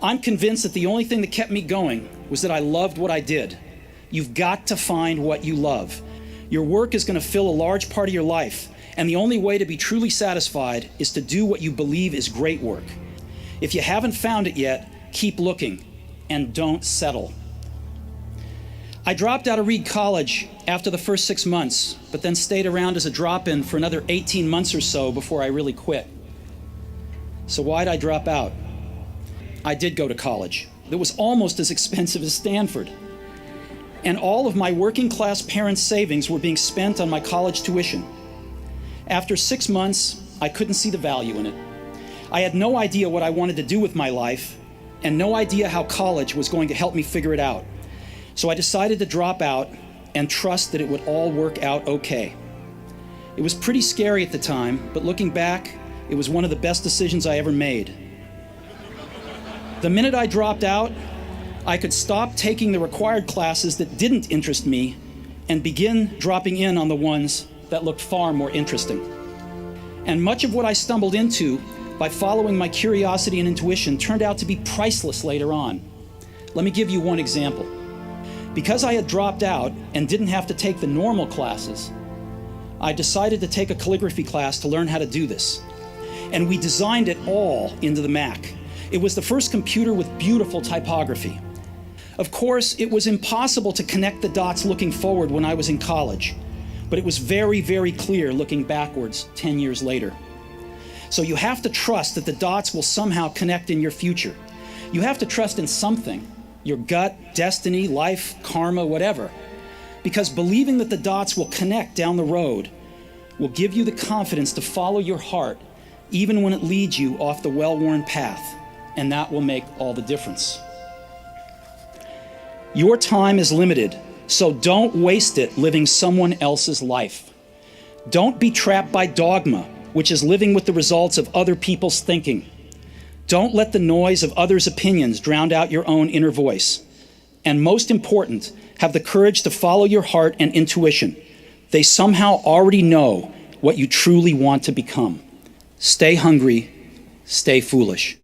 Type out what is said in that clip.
I'm convinced that the only thing that kept me going was that I loved what I did. You've got to find what you love. Your work is going to fill a large part of your life, and the only way to be truly satisfied is to do what you believe is great work. If you haven't found it yet, keep looking, and don't settle. I dropped out of Reed College after the first 6 months, but then stayed around as a drop-in for another 18 months or so before I really quit. So why'd I drop out? I did go to college. It was almost as expensive as Stanford. And all of my working class parents' savings were being spent on my college tuition. After 6 months, I couldn't see the value in it. I had no idea what I wanted to do with my life, and no idea how college was going to help me figure it out. So I decided to drop out and trust that it would all work out okay. It was pretty scary at the time, but looking back, it was one of the best decisions I ever made. The minute I dropped out, I could stop taking the required classes that didn't interest me and begin dropping in on the ones that looked far more interesting. And much of what I stumbled into by following my curiosity and intuition turned out to be priceless later on. Let me give you one example. Because I had dropped out and didn't have to take the normal classes, I decided to take a calligraphy class to learn how to do this. And we designed it all into the Mac. It was the first computer with beautiful typography. Of course, it was impossible to connect the dots looking forward when I was in college, but it was very, very clear looking backwards 10 years later. So you have to trust that the dots will somehow connect in your future. You have to trust in something, your gut, destiny, life, karma, whatever, because believing that the dots will connect down the road will give you the confidence to follow your heart even when it leads you off the well-worn path, and that will make all the difference. Your time is limited, so don't waste it living someone else's life. Don't be trapped by dogma, which is living with the results of other people's thinking. Don't let the noise of others' opinions drown out your own inner voice. And most important, have the courage to follow your heart and intuition. They somehow already know what you truly want to become. Stay hungry, stay foolish.